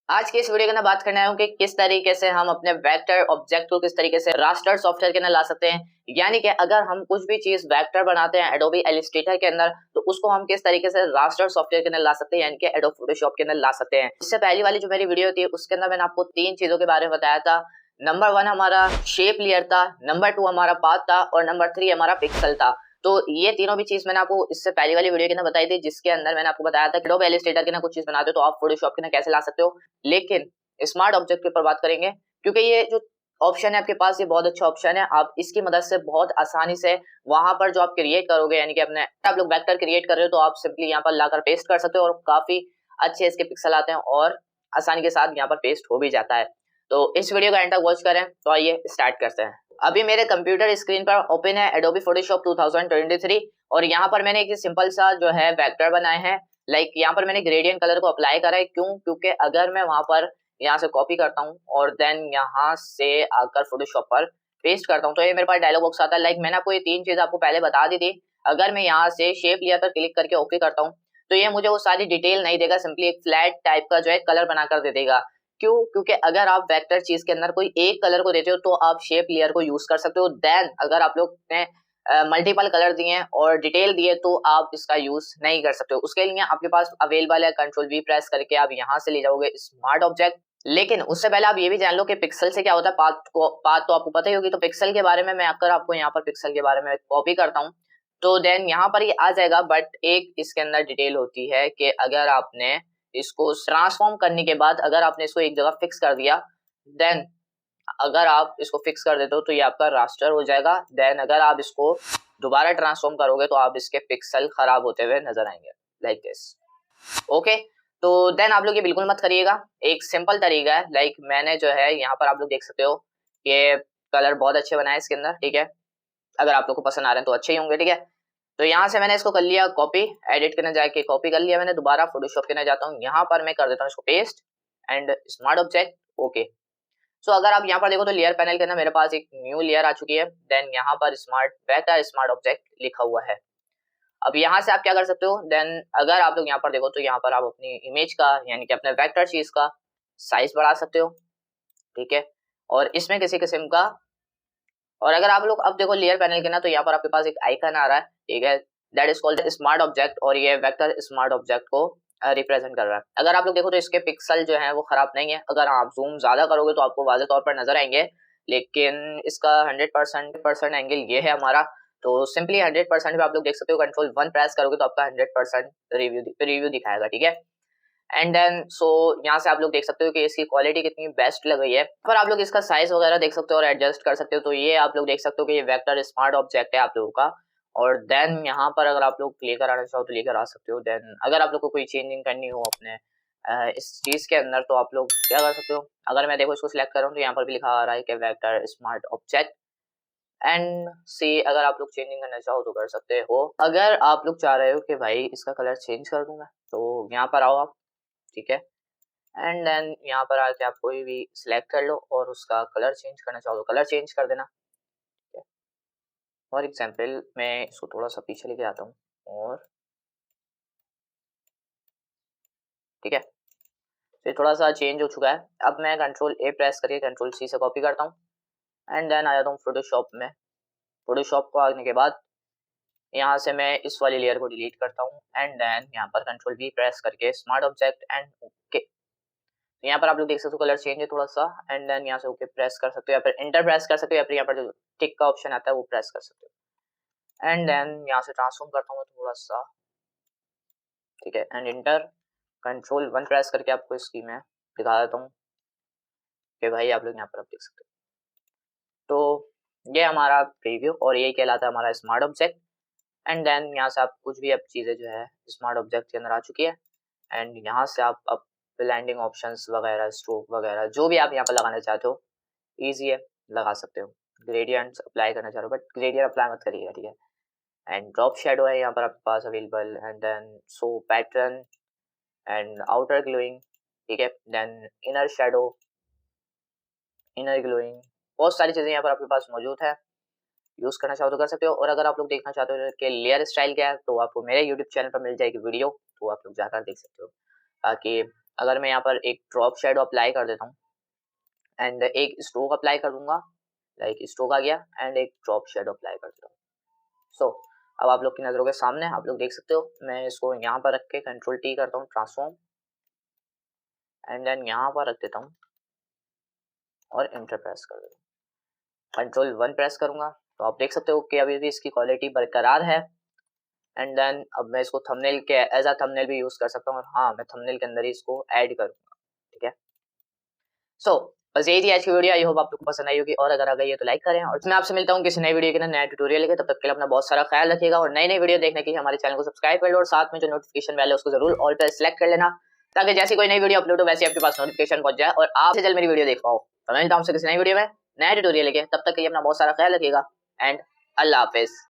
आज की इस वीडियो के अंदर बात करने आया हूँ कि किस तरीके से हम अपने वेक्टर ऑब्जेक्ट को किस तरीके से रास्टर सॉफ्टवेयर के अंदर ला सकते हैं। यानी कि अगर हम कुछ भी चीज वेक्टर बनाते हैं एडोबी इलस्ट्रेटर के अंदर, तो उसको हम किस तरीके से रास्टर सॉफ्टवेयर के अंदर ला सकते हैं, यानी कि एडोब फोटोशॉप के अंदर ला सकते हैं। इससे पहली वाली जो मेरी वीडियो थी उसके अंदर मैंने आपको 3 चीजों के बारे में बताया था। नंबर 1 हमारा शेप लेयर था, नंबर 2 हमारा पाथ था और नंबर 3 हमारा पिक्सल था। तो ये तीनों भी चीज मैंने आपको इससे पहली वाली वीडियो के अंदर बताई थी, जिसके अंदर मैंने आपको बताया था कि एडोब इलस्ट्रेटर के अंदर कुछ चीज बनाते हो तो आप फोटोशॉप के अंदर कैसे ला सकते हो। लेकिन स्मार्ट ऑब्जेक्ट के ऊपर बात करेंगे, क्योंकि ये जो ऑप्शन है आपके पास, ये बहुत अच्छा ऑप्शन है। आप इसकी मदद से बहुत आसानी से वहां पर जो आप क्रिएट करोगे, यानी कि अपने आप लोग वेक्टर क्रिएट कर रहे हो, तो आप सिंपली यहाँ पर लाकर पेस्ट कर सकते हो और काफी अच्छे इसके पिक्सल आते हैं और आसानी के साथ यहाँ पर पेस्ट हो भी जाता है। तो इस वीडियो का एंड तक वॉच करें। तो आइए स्टार्ट करते हैं। अभी मेरे कंप्यूटर स्क्रीन पर ओपन है एडोबी फोटोशॉप 2023 और यहाँ पर मैंने एक सिंपल सा जो है वेक्टर बनाए हैं। लाइक यहाँ पर मैंने ग्रेडियंट कलर को अप्लाई करा है। क्यों? क्योंकि अगर मैं वहां पर यहाँ से कॉपी करता हूँ और देन यहाँ से आकर फोटोशॉप पर पेस्ट करता हूँ, तो ये मेरे पास डायलॉग बॉक्स आता है। लाइक मैंने आपको ये 3 चीज आपको पहले बता दी थी। अगर मैं यहाँ से शेप लेयर पर क्लिक करके ओके करता हूँ, तो ये मुझे वो सारी डिटेल नहीं देगा, सिंपली एक फ्लैट टाइप का जो है कलर बनाकर दे देगा। क्यों? क्योंकि अगर आप वेक्टर चीज के अंदर कोई एक कलर को देते हो तो आप शेप लेयर को यूज कर सकते हो। देन अगर आप लोग ने मल्टीपल कलर दिए हैं और डिटेल दिए तो आप इसका यूज नहीं कर सकते हो। उसके लिए आपके पास अवेलेबल है कंट्रोल वी प्रेस करके आप यहाँ से ले जाओगे स्मार्ट ऑब्जेक्ट। लेकिन उससे पहले आप ये भी जान लो कि पिक्सल से क्या होता है। पाथ तो आपको पता ही होगी। तो पिक्सल के बारे में मैं आकर आपको यहाँ पर पिक्सल के बारे में कॉपी करता हूँ, तो देन यहाँ पर ये आ जाएगा। बट एक इसके अंदर डिटेल होती है कि अगर आपने इसको ट्रांसफॉर्म करने के बाद अगर आपने इसको एक जगह फिक्स कर दिया, देन अगर आप इसको फिक्स कर देते हो तो ये आपका रास्टर हो जाएगा। देन अगर आप इसको दोबारा ट्रांसफॉर्म करोगे तो आप इसके पिक्सल खराब होते हुए नजर आएंगे, लाइक दिस। ओके, तो देन आप लोग ये बिल्कुल मत करिएगा। एक सिंपल तरीका है। लाइक मैंने जो है यहाँ पर आप लोग देख सकते हो, ये कलर बहुत अच्छे बनाए इसके अंदर, ठीक है। अगर आप लोग को पसंद आ रहे हैं तो अच्छे ही होंगे, ठीक है। तो यहाँ से मैंने इसको कर लिया कॉपी, एडिट करने जाके कॉपी कर लिया मैंने। दोबारा फोटोशॉप करने जाता हूँ, यहाँ पर मैं कर देता हूँ इसको paste and smart object. Okay, so अगर आप यहाँ पर देखो तो लेयर पैनल के अंदर मेरे पास एक न्यू लेयर आ चुकी है। देन यहाँ पर स्मार्ट वेक्टर स्मार्ट ऑब्जेक्ट लिखा हुआ है। अब यहाँ से आप क्या कर सकते हो, देन अगर आप लोग यहाँ पर देखो तो यहाँ पर आप अपनी इमेज का, यानी कि अपने वेक्टर चीज का साइज बढ़ा सकते हो, ठीक है। और इसमें किसी किस्म का, और अगर आप लोग अब देखो लेयर पैनल के ना, तो यहाँ पर आपके पास एक आइकन आ रहा है, ठीक है, that is called smart object और ये वेक्टर स्मार्ट ऑब्जेक्ट को रिप्रेजेंट कर रहा है। अगर आप लोग देखो तो इसके पिक्सल जो है वो खराब नहीं है। अगर आप जूम ज्यादा करोगे तो आपको वाज़ेह तौर पर नजर आएंगे, लेकिन इसका 100% एंगल ये है हमारा। तो सिंपली 100% पे आप लोग देख सकते हो, कंट्रोल 1 प्रेस करोगे तो आपका 100% रिव्यू दिखाएगा, ठीक है। एंड देन सो यहाँ से आप लोग देख सकते हो कि इसकी क्वालिटी कितनी बेस्ट लग रही है। पर आप लोग इसका साइज वगैरह देख सकते हो और एडजस्ट कर सकते हो। तो ये आप लोग देख सकते हो कि ये वेक्टर स्मार्ट ऑब्जेक्ट है आप लोगों का। और देन यहाँ पर अगर आप लोग लेकर आना चाहो तो लेकर आ सकते हो। देन अगर आप लोग को कोई चेंजिंग करनी हो अपने इस चीज के अंदर, तो आप लोग क्या कर सकते हो। अगर मैं देखो इसको सिलेक्ट कर रहा हूँ तो यहाँ पर भी लिखा आ रहा है कि वेक्टर स्मार्ट ऑब्जेक्ट एंड सी। अगर आप लोग चेंजिंग करना चाहो तो कर सकते हो। अगर आप लोग चाह रहे हो कि भाई इसका कलर चेंज कर दूंगा, तो यहाँ पर आओ आप, ठीक है। एंड देन यहाँ पर आके आप कोई भी सिलेक्ट कर लो और उसका कलर चेंज करना चाहो तो कलर चेंज कर देना, ठीक है। फॉर एग्जाम्पल मैं इसको थोड़ा सा पीछे लेके आता हूँ और ठीक है, तो थोड़ा सा चेंज हो चुका है। अब मैं कंट्रोल ए प्रेस करके कंट्रोल सी से कॉपी करता हूँ एंड देन आ जाता हूँ फोटोशॉप में। फोटोशॉप को आने के बाद यहाँ से मैं इस वाली लेयर को डिलीट करता हूँ एंड देन यहाँ पर कंट्रोल बी प्रेस करके स्मार्ट ऑब्जेक्ट एंड ओके। तो यहाँ पर आप लोग देख सकते हो कलर चेंज है थोड़ा सा। एंड देन यहाँ से ओके प्रेस कर सकते हो या फिर एंटर प्रेस कर सकते हो या फिर यहाँ पर जो टिक का ऑप्शन आता है वो प्रेस कर सकते हो। एंड देन यहाँ से ट्रांसफॉर्म करता हूँ थोड़ा सा, ठीक है। एंड इंटर कंट्रोल 1 प्रेस करके आपको इसकी मैं दिखा देता हूँ कि भाई आप लोग यहाँ पर आप देख सकते हो। तो ये हमारा प्रीव्यू और यही कहलाता है हमारा स्मार्ट ऑब्जेक्ट। एंड देन यहाँ से आप कुछ भी अब चीज़ें जो है स्मार्ट ऑब्जेक्ट के अंदर आ चुकी है। एंड यहाँ से आप अब ब्लेंडिंग ऑप्शंस वगैरह, स्ट्रोक वगैरह, जो भी आप यहाँ पर लगाना चाहते हो ईजी है, लगा सकते हो। ग्रेडियंट्स अप्लाई करना चाह रहे हो बट ग्रेडियंट अप्लाई मत करिएगा, ठीक है। एंड ड्रॉप शेडो है यहाँ पर आपके पास available. And then so pattern and outer glowing, ठीक है। Then inner shadow, inner glowing, बहुत सारी चीज़ें यहाँ पर आपके पास मौजूद है। यूज़ करना चाहो तो कर सकते हो। और अगर आप लोग देखना चाहते हो कि लेयर स्टाइल क्या है, तो आपको मेरे यूट्यूब चैनल पर मिल जाएगी वीडियो, तो आप लोग जाकर देख सकते हो, ताकि अगर मैं यहाँ पर एक ड्रॉप शेडो अप्लाई कर देता हूँ एंड एक स्ट्रोक अप्लाई कर दूंगा, लाइक स्ट्रोक आ गया, एंड एक ड्रॉप शेडो अप्लाई कर देता हूँ। सो अब आप लोग की नजरों के सामने आप लोग देख सकते हो, मैं इसको यहाँ पर रख के कंट्रोल टी करता हूँ ट्रांसफॉर्म, एंड देन यहाँ पर रख देता हूँ और इंटर प्रेस कर देता हूँ, कंट्रोल 1 प्रेस करूंगा तो आप देख सकते हो कि अभी भी इसकी क्वालिटी बरकरार है। एंड देन अब मैं इसको थंबनेल के एज अ थंबनेल भी यूज कर सकता हूँ, और हाँ मैं थंबनेल के अंदर ही इसको ऐड करूंगा, ठीक है। सो बस यही थी आज की वीडियो, आई होप आप लोग को पसंद आई होगी, और अगर आ गई है तो लाइक करें, और मैं आपसे मिलता हूँ किसी नई वीडियो के नया ट्यूटोरियल लेके। तब तक के लिए अपना बहुत सारा ख्याल रखिएगा, और नई नई वीडियो देखने के लिए हमारे चैनल को सब्सक्राइब कर लो, और साथ में जो नोटिफिकेशन बेल है उसको जरूर ऑल पर सिलेक्ट कर लेना, ताकि जैसे कोई नई वीडियो अपलोड हो वैसे आपके पास नोटिफिकेशन पहुंच जाए और आप जल्द मेरी वीडियो देख पाओ। तो मैं मिलता हूं किसी नई वीडियो में नया ट्यूटोरियल लेके, तब तक के लिए अपना बहुत सारा ख्याल रखिएगा, एंड अल्लाह हाफिज।